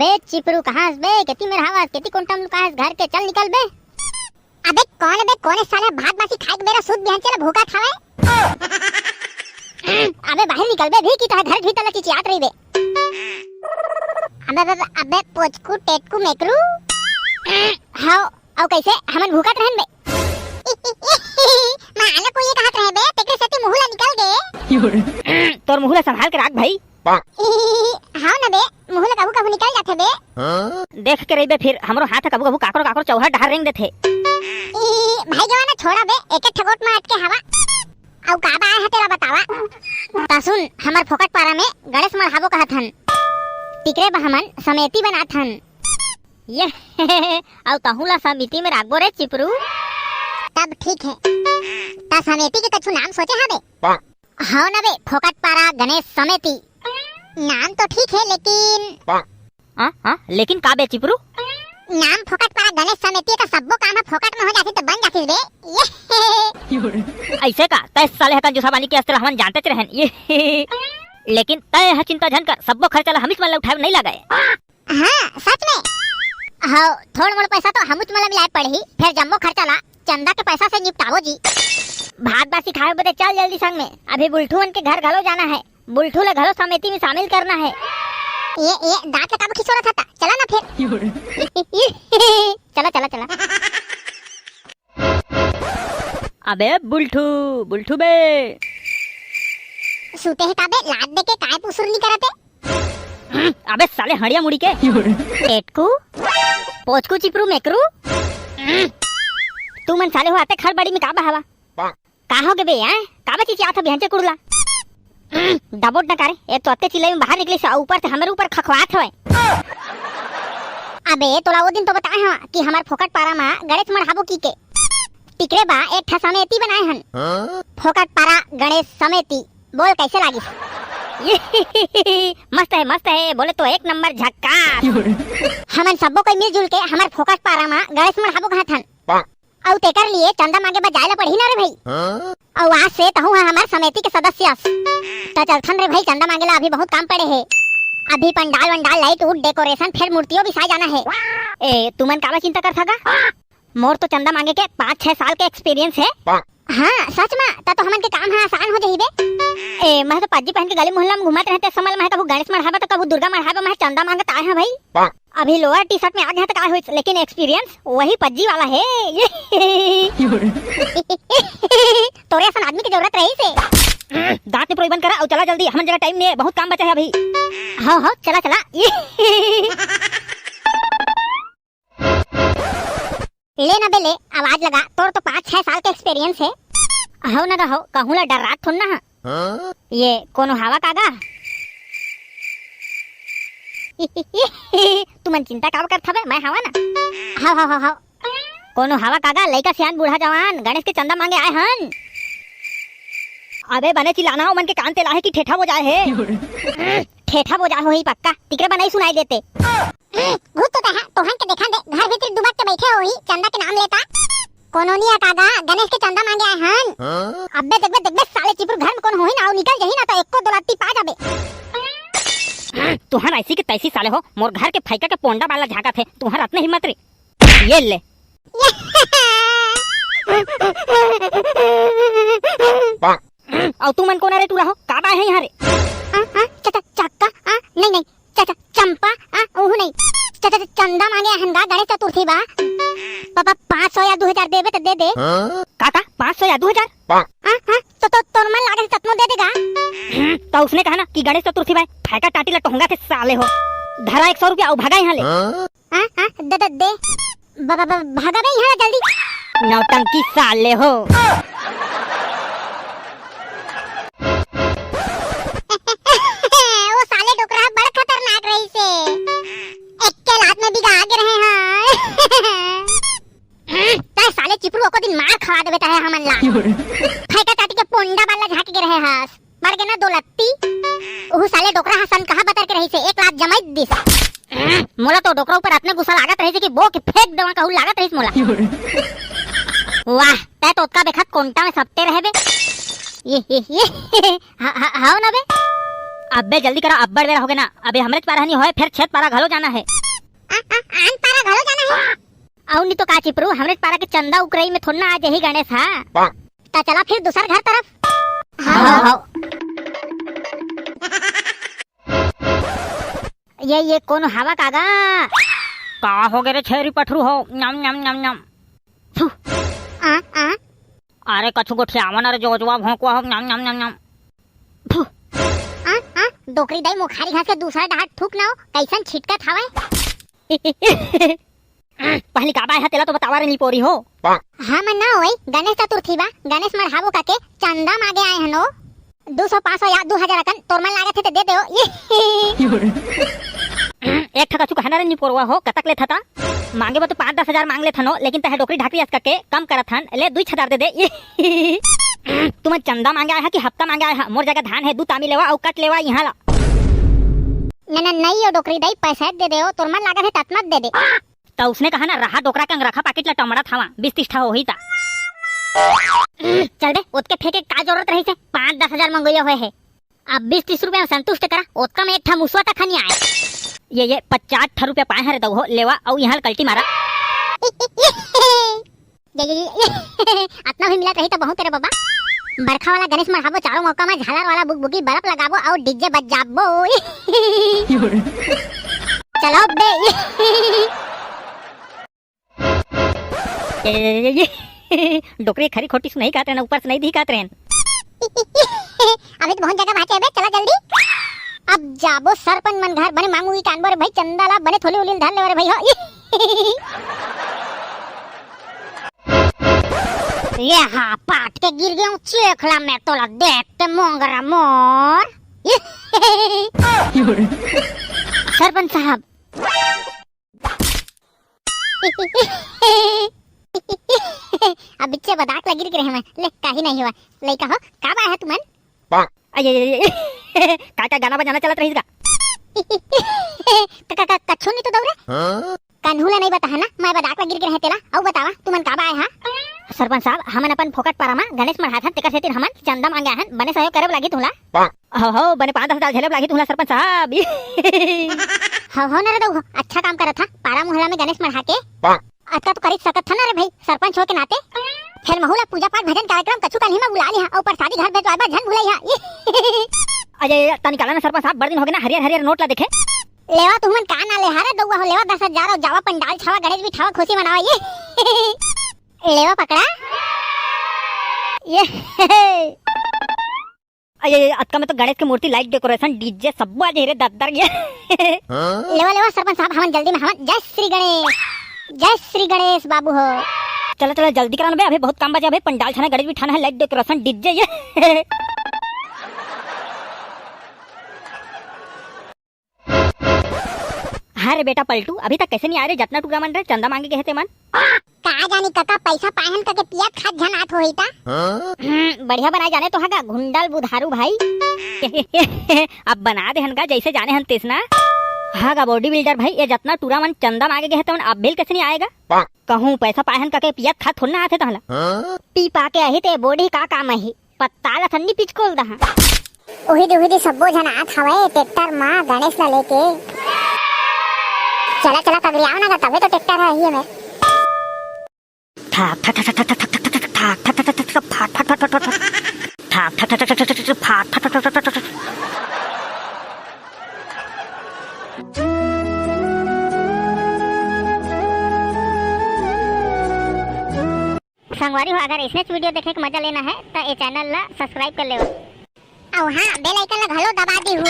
अबे चिपरू कहाँ बे? केती मेरा आवाज केती कोंटम लुका है घर के, चल निकल बे। अबे कौन बे? कौन साले भात बासी खाए के मेरा सूद बिहान चला भूखा खावे। अबे बाहर निकल बे भी की तरह घर भीतर लगी चिचियात रही बे। अबे अबे पोचकू टेटकू मेकरू हां औ कैसे हमन भूखत रहन बे। माला को ये कहत रहे बे तेरे सेती मुहला निकल गए। तोर मुहला संभाल के रख भाई। हां ना बे मुहला कबू कबू निकल जाथे बे। देख के रही बे फिर हमरो हाथ कबू कबू काकरो काकरो चौहा ढार रेंग देथे। भाई जवाना छोड़ा बे एक एक ठगोट में अटके हवा औ का बा है तेरा बतावा। ता सुन हमर फोकट पारा में गणेश मढ़ाबो कहत हन, टिकरे बहमन समेती बनात हन। ये औ तहुला समिति में राखबो रे चिपरू। तब ठीक है ता समिति के कछु नाम सोचे हबे? हां ना बे फोकट पारा गणेश समिति नाम तो ठीक है लेकिन हां लेकिन का बे चिपरू? नाम फोकट पारा गणेश समिति का सबो काम फोकट में हो जाती तो बन जाती बे। ऐसे का तय साले हकन जो साबानी के अस्त्र हमन जानते रहन ये। लेकिन तय है चिंता जन कर सबो खर्चा ला हमिस मन उठाए नहीं लगाए। हां सच में हां थोड़ मोड़ पैसा तो हमुच मला मिलाए पड़ही, फिर जम्मो खर्चा ला चंदा के पैसा से निपटावो जी। भात बासी खाए बदे चल जल्दी संग में, अभी बुलठून के घर घलो जाना है, बुलठू ले घलो समिति में शामिल करना है। ये दांत का खिचोड़ा था, चला ना फिर। चला चला चला। अबे बुलठू बुलठू बे सूते है काबे लाद दे के काय पुसुर नहीं करते। अबे साले हड़िया मुड़ी के टेटकू पोचकू चिपरू मेकरू तू मन साले हो आते खड़ बड़ी में काबा हवा का हो गे बे हैं काबे चीची आथा बेहंचे कुड़ला डबोट न करे एक तो अत्ते चिल्लाई में बाहर निकली से ऊपर से हमरे ऊपर खखवात होए। अबे तोला वो दिन तो बताए हां कि हमार फोकट पारा मा गणेश मढ़ाबो की के टिकरे बा एक ठा समिति बनाए हन। फोकट पारा गणेश समिति बोल कैसे लागी? मस्त है बोले तो एक नंबर झक्कास। हमन सबो कोई मिलजुल के हमार फोकट पारा मा गणेश मढ़ाबो कहत हन औ तेकर लिए चंदा मांगे बजाए ला पड़ी ना रे भाई। औ आज से तहु है हमार समिति के सदस्य तो चलथन रे भाई चंदा मांगे ला, अभी बहुत काम पड़े है। अभी पंडाल वंडाल लाइट उट डेकोरेशन फिर मूर्तियों भी साज जाना है। ए तुमन काला चिंता कर थका? मोर तो चंदा मांगे के 5-6 साल के एक्सपीरियंस है। हाँ सच में तो हमन के काम है आसान हो जाइबे। ए मैं तो पाजी पहन के गली मोहल्ला में घुमत रहते समय मैं कबू गणेश मढ़ाबा तो कबू दुर्गा मढ़ाबा मैं चंदा मांगत आए हैं भाई। अभी लोअर टी शर्ट में आ गया तो का होई, लेकिन एक्सपीरियंस वही पज्जी वाला है। तोरे ऐसा आदमी की जरूरत रही से दांत ने बंद करा और चला जल्दी, हमन जगह टाइम नहीं है, बहुत काम बचा है अभी। हाँ चला चला। ले ना बेले आवाज लगा, तोर तो 5-6 साल का एक्सपीरियंस है। हो ना रहो कहूला डर रात थोड़ ना ये कोनो हवा कागा। तुमन चिंता काब करत हबे? मैं हवा ना। हाँ कोनो हवा कागा लइका सियान बूढ़ा जवान गणेश के चंदा मांगे आए हन। अबे बने चिल्लाना हो मन के कान ते लाहे की ठेठा हो जाए है। ठेठा बोझा हो ही पक्का तिकरे बनाई सुनाई देते। भूत तो है तोहन के देखा दे घर भीतर दुबक के बैठे होई चंदा के नाम लेता। कोनो नहीं कागा गणेश के चंदा मांगे आए हन। अबे देखबे साले चिपरू घर में कौन होई ना निकल जही ना तो एको दो लाती पा जाबे। तुहर ऐसी के तैसी साले हो, मोर घर के फैका के पोंडा वाला झाका थे, तुहर अपने हिम्मत रे। ये ले और तू मन कोना रे तू रहो का बा है यहां रे? चाचा चक्का नहीं चाचा चंपा ओहु नहीं चाचा चंदा मांगे हनगा गणेश चतुर्थी बा। पापा 500 या 2000 देबे तो दे दे। काका 500 या 2000? तो तोर मन लागे तत्नो दे देगा। तो उसने कहा ना कि गणेश चतुर्थी बा फैका टाटी ला टोंगा के साले हो, धरा 100 रुपया और भागा यहां ले। दे भागा बे यहां जल्दी। नौटंकी साले हो। वो साले डोकरा बड़ खतरनाक रही से एक के लात में भी आगे रहे हैं। ताए साले चिपरू को दिन मार खवा देबे ताहे हमन ला। फैका टाटी के पोंडा वाला झाके के रहे हास मर के ना दो लत्ती। ओहु साले डोकरा हसन कहा बतर के रही से 1 लाख जमाई दिस। मोला तो डोकरा ऊपर अपने गुस्सा लागत रही से कि बो के फेंक देवा कहू लागत रही मोला। वाह तै तो उसका बेखत कोंटा में सबते रहे बे। ये हां ना बे अबे जल्दी करा, अब बेरा हो गया ना। अबे हमरे पारा नहीं होए, फिर छेद पारा घलो जाना है। आन पारा घलो जाना है। औ नहीं तो का चिपरू, हमरे पारा के चंदा उकरई में थोड़ा ना आज यही गणेश हां। ता चला फिर दूसर घर तरफ। हाँ। ये कौन हवा कागा? का हो गए रे छेरी पठरू हो, नम नम नम नम। अरे कछु गोठिया आवन रे जोजवा भोंकवा हो, नम नम नम नम। डोकरी दाई मुखारी घास के दूसरा डाट थूक ना हो, कैसन छिटकत हवे। पहली काबा है तेला तो बतावा रे नी पोरी हो। हां मन ना होई, गणेश चतुर्थी बा, गणेश मरहाबो काके चंदा मांगे आए हनो। 200 500 या 2000 अकन तोर मन लागत है ते दे देओ। एक ठका चुका है ना रे नी पोरवा हो, कतक ले था मांगे बा तो 5-10 हजार मांग ले थनो, लेकिन तहे डोकरी ढाकरी अस के कम करत हन, ले 2,000 दे दे। तुम चंदा मांगे आया है कि हफ्ता मांगे आया है? मोर जगह धान है, 2 तामी लेवा और कट लेवा यहाँ ला। ना नहीं हो डोकरी दाई, पैसा दे देओ, तोर मन लागत है ततमत दे दे। तो उसने कहा ना रहा डोकरा के रखा पैकेट ला टमड़ा थावा 20-30 ठा हो ही ता। चल बे, ओतके फेंके का जरूरत रही से? 5-10 हजार मंगोया हुए है, अब 20-30 रुपया संतुष्ट करा। ओतका में एक ठा मुसवा तक नहीं आया। ये 50 ठा रुपया पाए है रे दऊ हो, लेवा और यहाँ कल्टी मारा। अतना भी मिला रही तो बहुत तेरे बाबा। बरखा वाला गणेश मरहाबो, चारों मौका में झालर वाला बुगबुगी बर्फ लगाबो और डीजे बजाबो। चलो बे। डोकरी खरी खोटी सुनाई काट रहे ना, ऊपर से नहीं दी काट रहे। अभी तो बहुत जगह भाचे बे, चला जल्दी। अब जाबो सरपंच मन घर बने मांगू की कानबो रे भाई, चंदाला बने थोली उलील धर ले रे भाई हो। ये हाँ पाट के गिर गया हूँ चेखला में, तोला देखते मोंगरा मोर। सरपंच साहब। अब बिच्चे बदाक लगी रहे हैं, ले काहे नहीं हुआ। लइका हो का बा है तुमन? का गाना बजाना चलत रही का? कछु नहीं तो दौरे कन्हूला नहीं बता है ना, मैं बदाक लगी रहे तेला। और बतावा तुमन का बा है? सरपंच साहब, हमन अपन फोकट पारामा गणेश मरहाथन, तेकर सेतिर हमन चंदा मांगे हन, बने सहयोग करब लागी तुला। हो बने 5-10 हजार झेलब लागी तुला सरपंच साहब। हो ना रे दऊ, अच्छा काम करत था। पारा मोहल्ला में गणेश मरहा के अच्छा तो कर सकत था ना रे भाई, सरपंच हो के नाते। फिर महुला पूजा पाठ भजन कार्यक्रम कछु कल ही में बुला लिया और प्रसादी घर भेजवाबा झन भुलैया। अजय तनी काला ना सरपंच साहब, बड़ दिन हो गए ना, हरियर हरियर नोट ला देखे। लेवा तुमन का ना ले हारे दउवा हो, लेवा 10,000 और जावा पंडाल छावा गणेश भी ठावा खुशी मनावा। ये लेवा पकड़ा ये। अजय अतका में तो गणेश की मूर्ति, लाइट, डेकोरेशन, डीजे सब आज हेरे दद्दर गया। लेवा लेवा सरपंच साहब, हमन जल्दी में हमन जय श्री गणेश, जय श्री गणेश बाबू हो। चलो चलो जल्दी कराना बे, अभी बहुत काम बचा। अभी पंडाल छाना, गणेश बिठाना है, लाइट, डेकोरेशन, डीजे। ये हाँ रे बेटा पलटू, अभी तक कैसे नहीं आ रहे? जतना टुकड़ा मन रहे चंदा मांगे गए थे मन। का जानी काका, पैसा पाहन का के पिया खात झन आत होई ता। बढ़िया बनाए जाने तो हगा घुंडल बुधारू भाई। अब बना दे हनगा जैसे जाने हन तेसना। हागा बॉडी बिल्डर भाई, ये जतना टूरा मन चंदा मांगे गए थे अब बिल कैसे नहीं आएगा? कहूँ पैसा पाहन का के पिया खात थोड़ा आते तहला। पी पा के अही ते बॉडी का काम ही पत्ताला थन्नी पिचकोल दहा। ओही सबो झन आत हवे ट्रैक्टर मा गणेश ला लेके। चला चला तगड़ियाओ ना, तबे तो ट्रैक्टर है ही में। ठाक ठाक ठाक ठाक ठाक ठाक ठाक ठाक ठाक ठाक ठाक फाट फाट फाट फाट फाट ठाक ठाक ठाक ठाक ठाक फाट फाट फाट फाट फाट। संगवारी हो, अगर ऐसे वीडियो देखे के मजा लेना है तो ये चैनल ला सब्सक्राइब कर ले। और हाँ बेल आइकन ला घलो दबा दी हूँ।